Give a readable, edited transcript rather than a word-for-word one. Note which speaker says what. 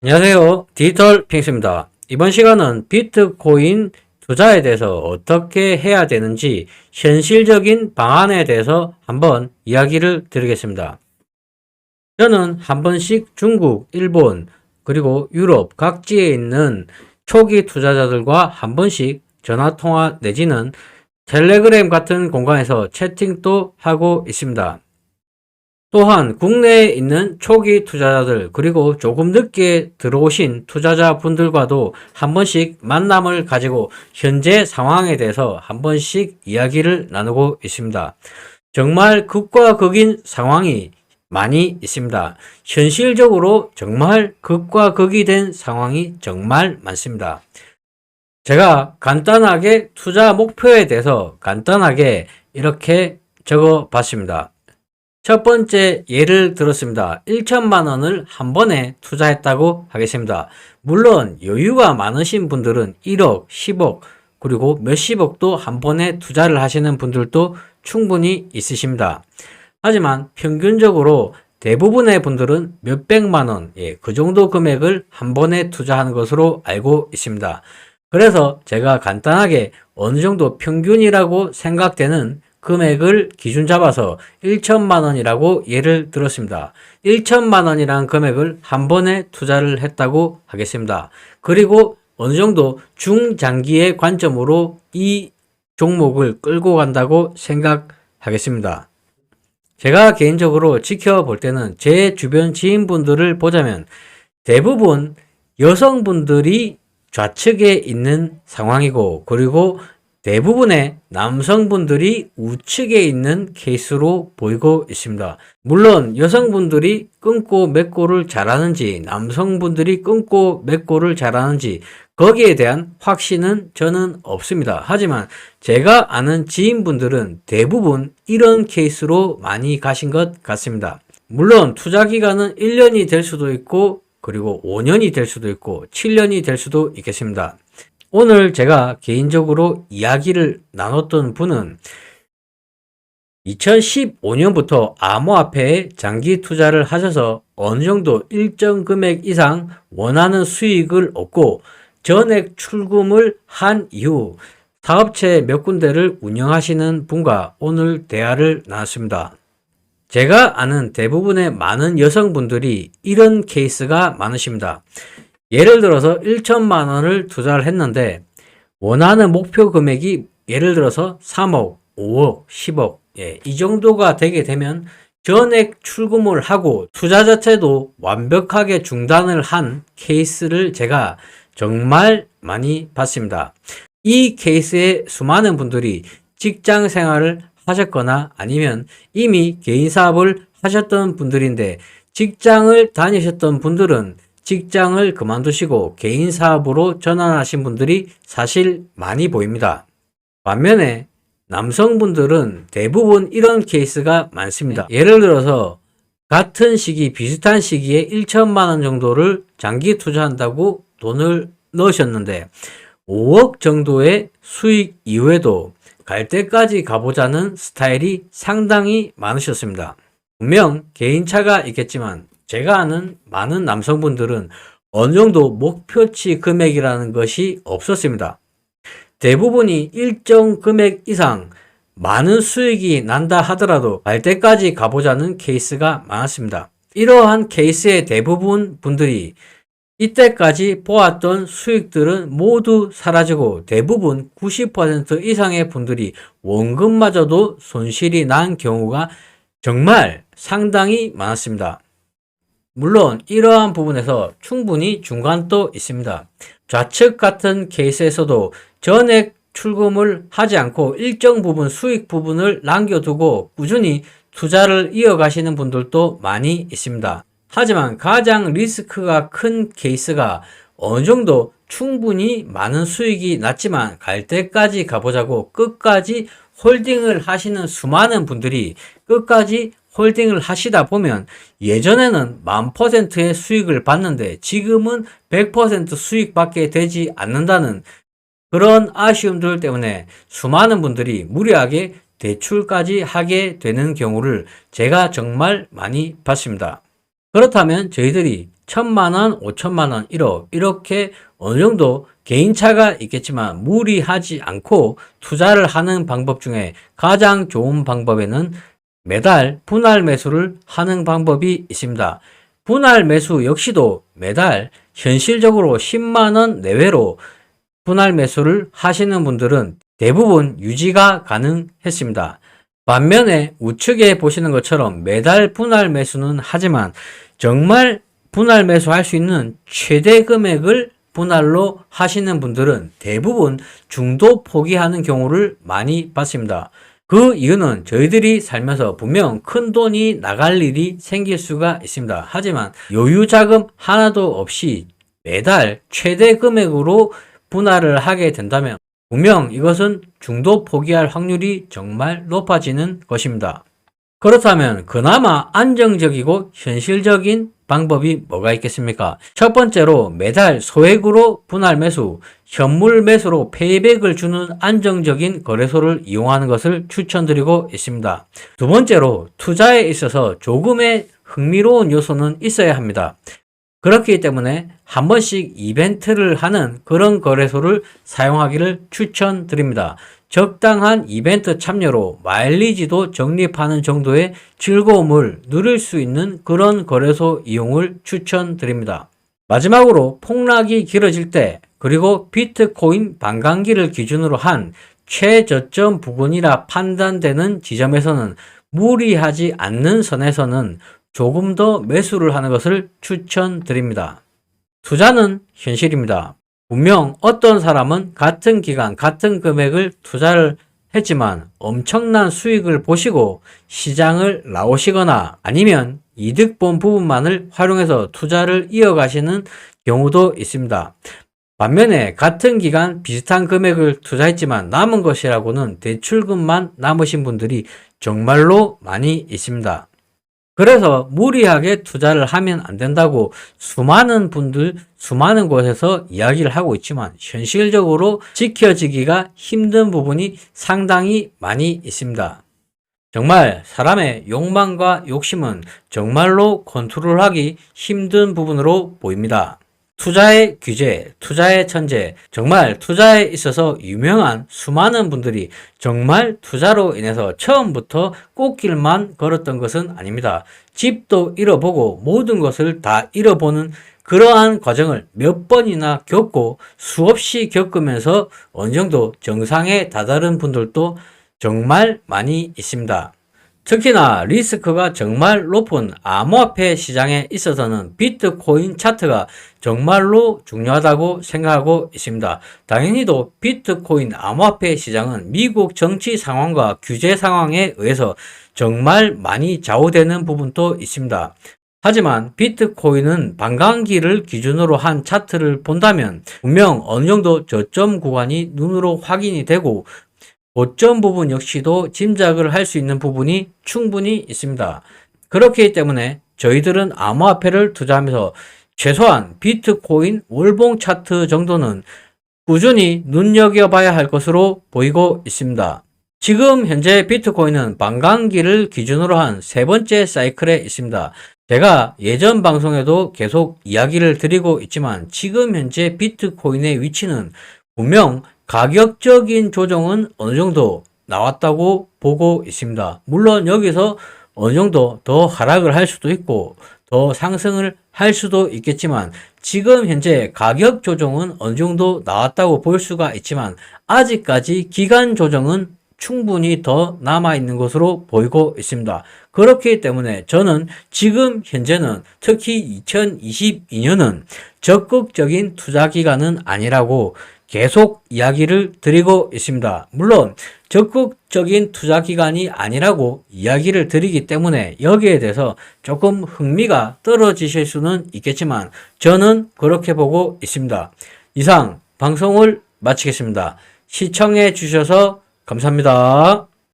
Speaker 1: 안녕하세요. 디지털 핑스입니다. 이번 시간은 비트코인 투자에 대해서 어떻게 해야 되는지 현실적인 방안에 대해서 한번 이야기를 드리겠습니다. 저는 한 번씩 중국, 일본, 그리고 유럽 각지에 있는 초기 투자자들과 한 번씩 전화통화 내지는 텔레그램 같은 공간에서 채팅도 하고 있습니다. 또한 국내에 있는 초기 투자자들 그리고 조금 늦게 들어오신 투자자분들과도 한 번씩 만남을 가지고 현재 상황에 대해서 한 번씩 이야기를 나누고 있습니다. 정말 극과 극인 상황이 많이 있습니다. 현실적으로 정말 극과 극이 된 상황이 정말 많습니다. 제가 간단하게 투자 목표에 대해서 간단하게 이렇게 적어 봤습니다. 첫 번째 예를 들었습니다. 1천만 원을 한 번에 투자했다고 하겠습니다. 물론 여유가 많으신 분들은 1억, 10억, 그리고 몇십억도 한 번에 투자를 하시는 분들도 충분히 있으십니다. 하지만 평균적으로 대부분의 분들은 몇백만 원, 그 정도 금액을 한 번에 투자하는 것으로 알고 있습니다. 그래서 제가 간단하게 어느 정도 평균이라고 생각되는 금액을 기준 잡아서 1천만 원이라고 예를 들었습니다. 1천만 원이라는 금액을 한 번에 투자를 했다고 하겠습니다. 그리고 어느 정도 중장기의 관점으로 이 종목을 끌고 간다고 생각하겠습니다. 제가 개인적으로 지켜볼 때는 제 주변 지인분들을 보자면 대부분 여성분들이 좌측에 있는 상황이고, 그리고 대부분의 남성분들이 우측에 있는 케이스로 보이고 있습니다. 물론 여성분들이 끊고 맺고를 잘하는지 남성분들이 끊고 맺고를 잘하는지 거기에 대한 확신은 저는 없습니다. 하지만 제가 아는 지인분들은 대부분 이런 케이스로 많이 가신 것 같습니다. 물론 투자 기간은 1년이 될 수도 있고 그리고 5년이 될 수도 있고 7년이 될 수도 있겠습니다. 오늘 제가 개인적으로 이야기를 나눴던 분은 2015년부터 암호화폐에 장기 투자를 하셔서 어느 정도 일정 금액 이상 원하는 수익을 얻고 전액 출금을 한 이후 사업체 몇 군데를 운영하시는 분과 오늘 대화를 나눴습니다. 제가 아는 대부분의 많은 여성분들이 이런 케이스가 많으십니다. 예를 들어서 1천만 원을 투자를 했는데 원하는 목표 금액이 예를 들어서 3억, 5억, 10억 이 정도가 되게 되면 전액 출금을 하고 투자 자체도 완벽하게 중단을 한 케이스를 제가 정말 많이 봤습니다. 이 케이스에 수많은 분들이 직장 생활을 하셨거나 아니면 이미 개인 사업을 하셨던 분들인데 직장을 다니셨던 분들은 직장을 그만두시고 개인 사업으로 전환하신 분들이 사실 많이 보입니다. 반면에 남성분들은 대부분 이런 케이스가 많습니다. 예를 들어서 같은 시기 비슷한 시기에 1천만 원 정도를 장기 투자한다고 돈을 넣으셨는데 5억 정도의 수익 이후에도 갈 때까지 가보자는 스타일이 상당히 많으셨습니다. 분명 개인차가 있겠지만 제가 아는 많은 남성분들은 어느 정도 목표치 금액이라는 것이 없었습니다. 대부분이 일정 금액 이상 많은 수익이 난다 하더라도 갈 때까지 가보자는 케이스가 많았습니다. 이러한 케이스의 대부분 분들이 이때까지 보았던 수익들은 모두 사라지고 대부분 90% 이상의 분들이 원금마저도 손실이 난 경우가 정말 상당히 많았습니다. 물론 이러한 부분에서 충분히 중간도 있습니다. 좌측 같은 케이스에서도 전액 출금을 하지 않고 일정 부분 수익 부분을 남겨두고 꾸준히 투자를 이어가시는 분들도 많이 있습니다. 하지만 가장 리스크가 큰 케이스가 어느 정도 충분히 많은 수익이 났지만 갈 때까지 가보자고 끝까지 홀딩을 하시는 수많은 분들이 끝까지 홀딩을 하시다 보면 예전에는 10,000%의 수익을 받는데 지금은 100% 수익밖에 되지 않는다는 그런 아쉬움들 때문에 수많은 분들이 무리하게 대출까지 하게 되는 경우를 제가 정말 많이 봤습니다. 그렇다면 저희들이 1,000만원, 5천만원, 1억 이렇게 어느 정도 개인차가 있겠지만 무리하지 않고 투자를 하는 방법 중에 가장 좋은 방법에는 매달 분할 매수를 하는 방법이 있습니다. 분할 매수 역시도 매달 현실적으로 10만원 내외로 분할 매수를 하시는 분들은 대부분 유지가 가능했습니다. 반면에 우측에 보시는 것처럼 매달 분할 매수는 하지만 정말 분할 매수할 수 있는 최대 금액을 분할로 하시는 분들은 대부분 중도 포기하는 경우를 많이 봤습니다. 그 이유는 저희들이 살면서 분명 큰 돈이 나갈 일이 생길 수가 있습니다. 하지만 여유 자금 하나도 없이 매달 최대 금액으로 분할을 하게 된다면 분명 이것은 중도 포기할 확률이 정말 높아지는 것입니다. 그렇다면 그나마 안정적이고 현실적인 방법이 뭐가 있겠습니까? 첫 번째로 매달 소액으로 분할 매수, 현물 매수로 페이백을 주는 안정적인 거래소를 이용하는 것을 추천드리고 있습니다. 두 번째로 투자에 있어서 조금의 흥미로운 요소는 있어야 합니다. 그렇기 때문에 한 번씩 이벤트를 하는 그런 거래소를 사용하기를 추천드립니다. 적당한 이벤트 참여로 마일리지도 적립하는 정도의 즐거움을 누릴 수 있는 그런 거래소 이용을 추천드립니다. 마지막으로 폭락이 길어질 때 그리고 비트코인 반감기를 기준으로 한 최저점 부근이라 판단되는 지점에서는 무리하지 않는 선에서는 조금 더 매수를 하는 것을 추천드립니다. 투자는 현실입니다. 분명 어떤 사람은 같은 기간, 같은 금액을 투자를 했지만 엄청난 수익을 보시고 시장을 나오시거나 아니면 이득 본 부분만을 활용해서 투자를 이어가시는 경우도 있습니다. 반면에 같은 기간 비슷한 금액을 투자했지만 남은 것이라고는 대출금만 남으신 분들이 정말로 많이 있습니다. 그래서 무리하게 투자를 하면 안 된다고 수많은 분들, 수많은 곳에서 이야기를 하고 있지만 현실적으로 지켜지기가 힘든 부분이 상당히 많이 있습니다. 정말 사람의 욕망과 욕심은 정말로 컨트롤하기 힘든 부분으로 보입니다. 투자의 규제, 투자의 천재, 정말 투자에 있어서 유명한 수많은 분들이 정말 투자로 인해서 처음부터 꽃길만 걸었던 것은 아닙니다. 집도 잃어보고 모든 것을 다 잃어보는 그러한 과정을 몇 번이나 겪고 수없이 겪으면서 어느 정도 정상에 다다른 분들도 정말 많이 있습니다. 특히나 리스크가 정말 높은 암호화폐 시장에 있어서는 비트코인 차트가 정말로 중요하다고 생각하고 있습니다. 당연히도 비트코인 암호화폐 시장은 미국 정치 상황과 규제 상황에 의해서 정말 많이 좌우되는 부분도 있습니다. 하지만 비트코인은 반감기를 기준으로 한 차트를 본다면 분명 어느 정도 저점 구간이 눈으로 확인이 되고 고점 부분 역시도 짐작을 할 수 있는 부분이 충분히 있습니다. 그렇기 때문에 저희들은 암호화폐를 투자하면서 최소한 비트코인 월봉 차트 정도는 꾸준히 눈여겨봐야 할 것으로 보이고 있습니다. 지금 현재 비트코인은 반감기를 기준으로 한 세 번째 사이클에 있습니다. 제가 예전 방송에도 계속 이야기를 드리고 있지만 지금 현재 비트코인의 위치는 분명 가격적인 조정은 어느 정도 나왔다고 보고 있습니다. 물론 여기서 어느 정도 더 하락을 할 수도 있고 더 상승을 할 수도 있겠지만 지금 현재 가격 조정은 어느 정도 나왔다고 볼 수가 있지만 아직까지 기간 조정은 충분히 더 남아있는 것으로 보이고 있습니다. 그렇기 때문에 저는 지금 현재는 특히 2022년은 적극적인 투자 기간은 아니라고 계속 이야기를 드리고 있습니다. 물론 적극적인 투자 기간이 아니라고 이야기를 드리기 때문에 여기에 대해서 조금 흥미가 떨어지실 수는 있겠지만 저는 그렇게 보고 있습니다. 이상 방송을 마치겠습니다. 시청해 주셔서 감사합니다.